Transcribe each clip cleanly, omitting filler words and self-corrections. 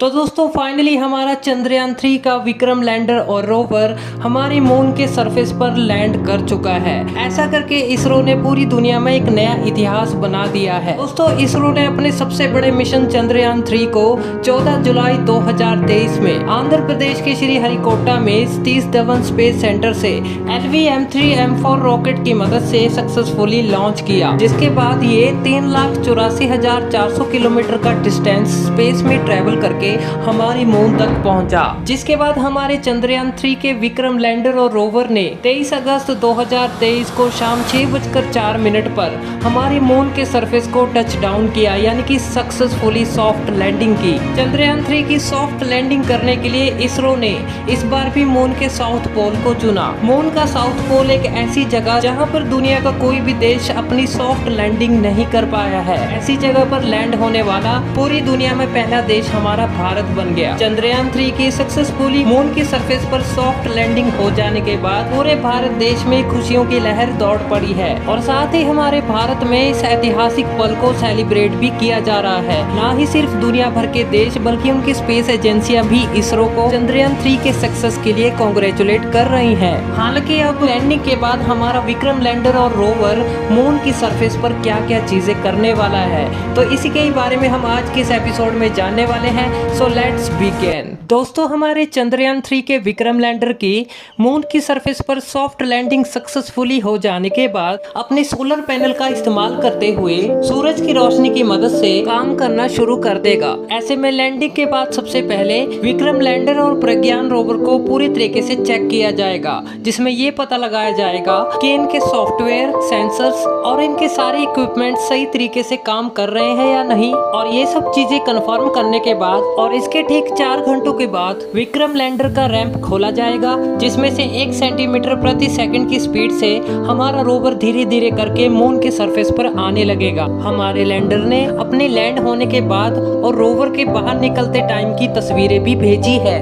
तो दोस्तों फाइनली हमारा चंद्रयान 3 का विक्रम लैंडर और रोवर हमारी मून के सरफेस पर लैंड कर चुका है। ऐसा करके इसरो ने पूरी दुनिया में एक नया इतिहास बना दिया है। दोस्तों इसरो ने अपने सबसे बड़े मिशन चंद्रयान 3 को 14 जुलाई 2023 में आंध्र प्रदेश के श्री हरिकोटा में सतीश धवन स्पेस सेंटर से LV-M3M4 रॉकेट की मदद से सक्सेसफुली लॉन्च किया, जिसके बाद ये 3,84,400 किलोमीटर का डिस्टेंस स्पेस में ट्रेवल करके हमारी मून तक पहुंचा। जिसके बाद हमारे चंद्रयान 3 के विक्रम लैंडर और रोवर ने 23 अगस्त 2023 को शाम 6:04 पर हमारी मून के सरफेस को टच डाउन किया, यानी कि सक्सेसफुली सॉफ्ट लैंडिंग की। चंद्रयान 3 की सॉफ्ट लैंडिंग करने के लिए इसरो ने इस बार भी मून के साउथ पोल को चुना। मून का साउथ पोल एक ऐसी जगह जहां पर दुनिया का कोई भी देश अपनी सॉफ्ट लैंडिंग नहीं कर पाया है। ऐसी जगह पर लैंड होने वाला पूरी दुनिया में पहला देश हमारा भारत बन गया। चंद्रयान 3 की सक्सेसफुली मून की सरफेस पर सॉफ्ट लैंडिंग हो जाने के बाद पूरे भारत देश में खुशियों की लहर दौड़ पड़ी है और साथ ही हमारे भारत में इस ऐतिहासिक पल को सेलिब्रेट भी किया जा रहा है। ना ही सिर्फ दुनिया भर के देश बल्कि उनकी स्पेस एजेंसियां भी इसरो को चंद्रयान 3 के सक्सेस के लिए कांग्रेचुलेट कर रही हैं। हालांकि अब लैंडिंग के बाद हमारा विक्रम लैंडर और रोवर मून की सरफेस पर क्या क्या चीजें करने वाला है, तो इसी के बारे में हम आज के इस एपिसोड में जानने वाले हैं। So let's begin. दोस्तों हमारे चंद्रयान 3 के विक्रम लैंडर की मून की सरफेस पर सॉफ्ट लैंडिंग सक्सेसफुली हो जाने के बाद अपने सोलर पैनल का इस्तेमाल करते हुए सूरज की रोशनी की मदद से काम करना शुरू कर देगा। ऐसे में लैंडिंग के बाद सबसे पहले विक्रम लैंडर और प्रज्ञान रोवर को पूरी तरीके से चेक किया जाएगा, जिसमें ये पता लगाया जाएगा कि इनके सॉफ्टवेयर, सेंसर्स और इनके सारे इक्विपमेंट सही तरीके से काम कर रहे हैं या नहीं। और ये सब चीजें कंफर्म करने के बाद और इसके ठीक 4 घंटों के बाद विक्रम लैंडर का रैंप खोला जाएगा, जिसमें से 1 सेंटीमीटर प्रति सेकंड की स्पीड से हमारा रोवर धीरे धीरे करके मून के सरफेस पर आने लगेगा। हमारे लैंडर ने अपने लैंड होने के बाद और रोवर के बाहर निकलते टाइम की तस्वीरें भी भेजी है।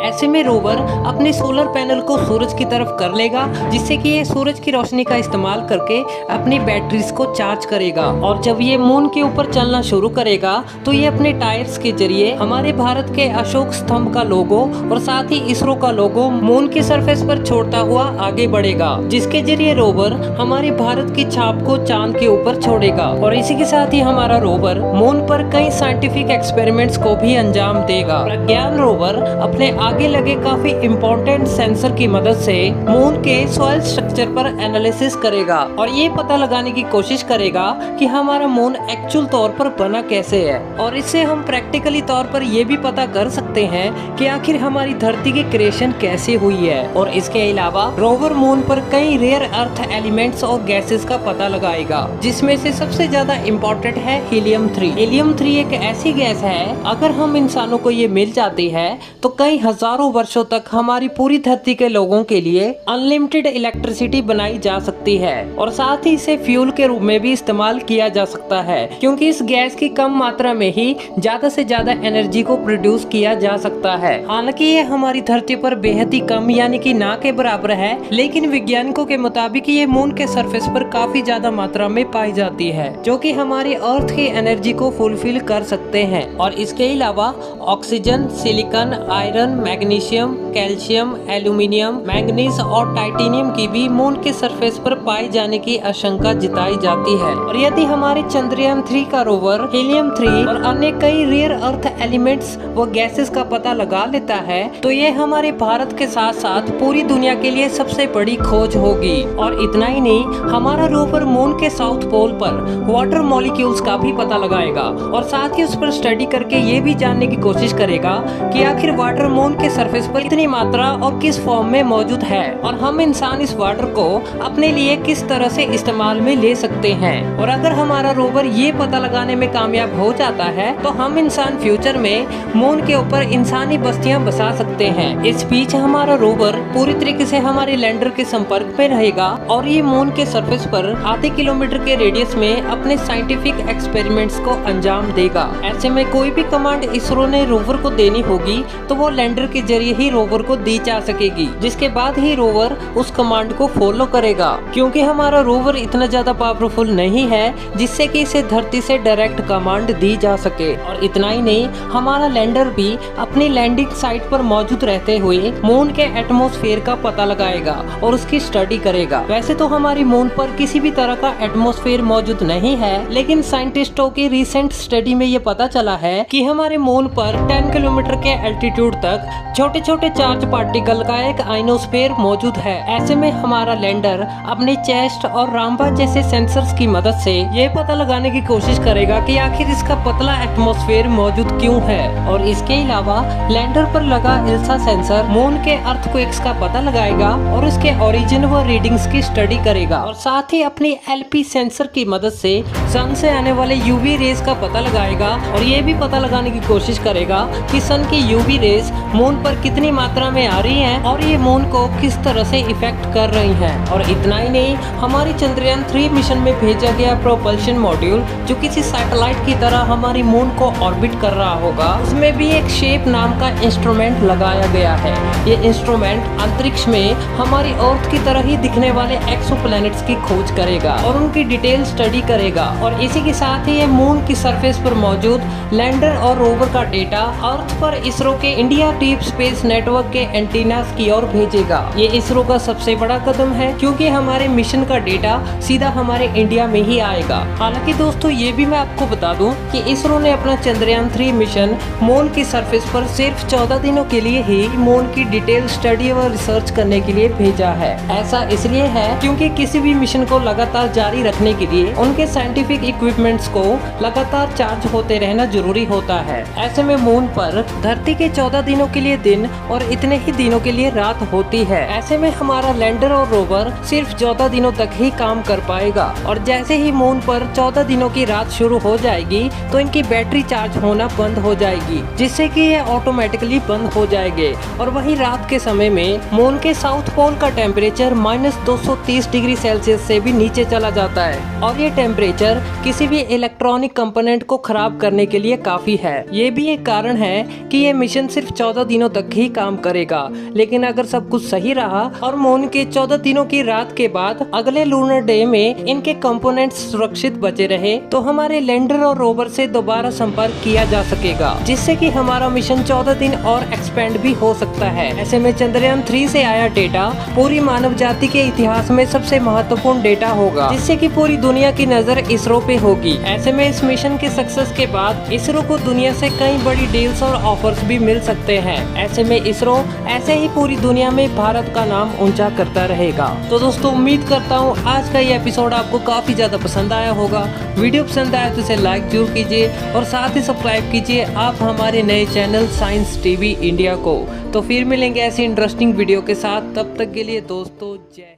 ऐसे में रोवर अपने सोलर पैनल को सूरज की तरफ कर लेगा, जिससे कि ये सूरज की रोशनी का इस्तेमाल करके अपनी बैटरीज को चार्ज करेगा। और जब ये मून के ऊपर चलना शुरू करेगा तो ये अपने टायर्स के जरिए हमारे भारत के अशोक स्तंभ का लोगो और साथ ही इसरो का लोगो मून की सरफेस पर छोड़ता हुआ आगे बढ़ेगा, जिसके जरिए रोवर हमारे भारत की छाप को चांद के ऊपर छोड़ेगा। और इसी के साथ ही हमारा रोवर मून पर कई साइंटिफिक एक्सपेरिमेंट्स को भी अंजाम देगा। प्रज्ञान रोवर अपने आगे लगे काफी इम्पोर्टेंट सेंसर की मदद से मून के सॉइल स्ट्रक्चर पर एनालिसिस करेगा और ये पता लगाने की कोशिश करेगा कि हमारा मून एक्चुअल तौर पर बना कैसे है। और इससे हम प्रैक्टिकली तौर पर ये भी पता कर सकते हैं कि आखिर हमारी धरती की क्रिएशन कैसे हुई है। और इसके अलावा रोवर मून पर कई रेयर अर्थ एलिमेंट्स और गैसेस का पता लगाएगा, जिसमें से सबसे ज्यादा इम्पोर्टेंट है हीलियम 3। हीलियम 3 एक ऐसी गैस है, अगर हम इंसानों को ये मिल जाती है तो कई हजारों वर्षों तक हमारी पूरी धरती के लोगों के लिए अनलिमिटेड इलेक्ट्रिसिटी बनाई जा सकती है। और साथ ही इसे फ्यूल के रूप में भी इस्तेमाल किया जा सकता है, क्योंकि इस गैस की कम मात्रा में ही ज्यादा से ज्यादा एनर्जी को प्रोड्यूस किया जा सकता है। हालांकि ये हमारी धरती पर बेहद ही कम यानी कि ना के बराबर है, लेकिन वैज्ञानिकों के मुताबिक ये मून के सरफेस पर काफी ज्यादा मात्रा में पाई जाती है, जो कि हमारी अर्थ की एनर्जी को फुलफिल कर सकते हैं। और इसके अलावा oxygen, silicon, iron, magnesium, calcium, aluminium, manganese और टाइटेनियम की भी मून के सरफेस पर पाए जाने की आशंका जताई जाती है। और यदि हमारे चंद्रयान 3 का रोवर हीलियम 3 और अन्य कई रेयर अर्थ एलिमेंट्स व गैसेस का पता लगा लेता है तो ये हमारे भारत के साथ साथ पूरी दुनिया के लिए सबसे बड़ी खोज होगी। और इतना ही नहीं, हमारा रोवर मून के साउथ पोल पर वाटर मॉलिक्यूल्स का भी पता लगाएगा और साथ ही उस पर स्टडी करके ये भी जानने की कोशिश करेगा कि आखिर वाटर मून के सरफेस पर कितनी मात्रा और किस फॉर्म में मौजूद है और हम इंसान इस वाटर को अपने लिए किस तरह से इस्तेमाल में ले सकते हैं। और अगर हमारा रोवर ये पता लगाने में कामयाब हो जाता है तो हम इंसान फ्यूचर में मून के ऊपर इंसानी बस्तियां बसा सकते हैं। इस बीच हमारा रोवर पूरी तरीके से हमारे लैंडर के संपर्क में रहेगा और ये मून के सरफेस पर आधे किलोमीटर के रेडियस में अपने साइंटिफिक एक्सपेरिमेंट्स को अंजाम देगा। ऐसे में कोई भी कमांड इसरो ने रोवर को देनी होगी तो वो लैंडर के जरिए ही रोवर को दी जा सकेगी, जिसके बाद ही रोवर उस कमांड को फॉलो करेगा। क्योंकि हमारा रोवर इतना ज्यादा पावरफुल नहीं है जिससे कि इसे धरती से डायरेक्ट कमांड दी जा सके। और इतना ही नहीं, हमारा लैंडर भी अपनी लैंडिंग साइट पर मौजूद रहते हुए मून के एटमॉस्फेयर का पता लगाएगा और उसकी स्टडी करेगा। वैसे तो हमारी मून पर किसी भी तरह का एटमॉस्फेयर मौजूद नहीं है, लेकिन साइंटिस्टों की रिसेंट स्टडी में ये पता चला है कि हमारे मून पर 10 किलोमीटर के एल्टीट्यूड तक छोटे छोटे चार्ज पार्टिकल का एक आइनोस्फेयर मौजूद है। ऐसे में हमारा लैंडर अपने चेस्ट और रामबा जैसे सेंसर्स की मदद से ये पता लगाने की कोशिश करेगा कि आखिर इसका पतला एटमॉस्फेयर मौजूद क्यों है। और इसके अलावा लैंडर पर लगा इल्सा सेंसर मून के अर्थक्वेक्स का पता लगाएगा और इसके ओरिजिन व रीडिंग्स की स्टडी करेगा। और साथ ही अपनी एलपी सेंसर की मदद से सन से आने वाले यूवी रेज का पता लगाएगा और ये भी पता लगाने की कोशिश करेगा कि सन की यूवी रेज मून पर कितनी मात्रा में आ रही हैं और ये मून को किस तरह से इफेक्ट कर रही हैं। और इतना ही नहीं, हमारी चंद्रयान 3 मिशन में भेजा गया प्रोपल्शन मॉड्यूल जो किसी सैटेलाइट की तरह हमारी मून को ऑर्बिट कर रहा होगा, उसमें भी एक शेप नाम का इंस्ट्रूमेंट लगाया गया है। ये इंस्ट्रूमेंट अंतरिक्ष में हमारी अर्थ की तरह ही दिखने वाले एक्सोप्लैनेट्स की खोज करेगा और उनकी डिटेल स्टडी करेगा। और इसी के साथ ही ये मून की सरफेस पर मौजूद लैंडर और रोवर का डेटा अर्थ पर इसरो के इंडिया डीप स्पेस नेटवर्क के एंटीनास की ओर भेजेगा। ये इसरो का सबसे बड़ा कदम है क्योंकि हमारे मिशन का डेटा सीधा हमारे इंडिया में ही आएगा। हालांकि दोस्तों ये भी मैं आपको बता दूं कि इसरो ने अपना चंद्रयान 3 मिशन मून की सरफेस पर सिर्फ 14 दिनों के लिए ही मून की डिटेल स्टडी व रिसर्च करने के लिए भेजा है। ऐसा इसलिए है क्योंकि किसी भी मिशन को लगातार जारी रखने के लिए उनके साइंटिफिक इक्विपमेंट्स को लगातार चार्ज होते रहना जरूरी होता है। ऐसे में मून पर धरती के 14 दिनों के लिए दिन और इतने ही दिनों के लिए रात होती है। ऐसे में हमारा लैंडर और रोवर सिर्फ 14 दिनों तक ही काम कर पाएगा और जैसे ही मून पर 14 दिनों की रात शुरू हो जाएगी तो इनकी बैटरी चार्ज होना बंद हो जाएगी, जिससे कि ये ऑटोमेटिकली बंद हो जाएंगे। और वहीं रात के समय में मून के साउथ पोल का टेम्परेचर -230 डिग्री सेल्सियस से भी नीचे चला जाता है और ये टेम्परेचर किसी भी इलेक्ट्रॉनिक कंपोनेंट को खराब करने के लिए काफी है। ये भी एक कारण है कि ये मिशन सिर्फ 14 दिनों तक ही काम करेगा। लेकिन अगर सब कुछ सही रहा और मून के 14 दिनों की रात के बाद अगले लूनर डे में इनके कंपोनेंट्स सुरक्षित बचे रहे तो हमारे लैंडर और रोवर से दोबारा संपर्क किया जा सकेगा, जिससे कि हमारा मिशन 14 दिन और एक्सपेंड भी हो सकता है। ऐसे में चंद्रयान 3 से आया डेटा पूरी मानव जाति के इतिहास में सबसे महत्वपूर्ण डेटा होगा, जिससे कि पूरी दुनिया की नजर इसरो पे होगी। ऐसे में इस मिशन के सक्सेस के बाद इसरो को दुनिया से कई बड़ी डील्स और ऑफर्स भी मिल सकते हैं। ऐसे में इसरो ऐसे ही पूरी दुनिया में भारत का नाम ऊंचा करता रहेगा। तो दोस्तों उम्मीद करता हूँ आज का ये एपिसोड आपको काफी ज्यादा पसंद आया होगा। वीडियो पसंद आया तो इसे लाइक जरूर कीजिए और साथ ही सब्सक्राइब कीजिए आप हमारे नए चैनल साइंस टीवी इंडिया को। तो फिर मिलेंगे ऐसी इंटरेस्टिंग वीडियो के साथ, तब तक के लिए दोस्तों जय।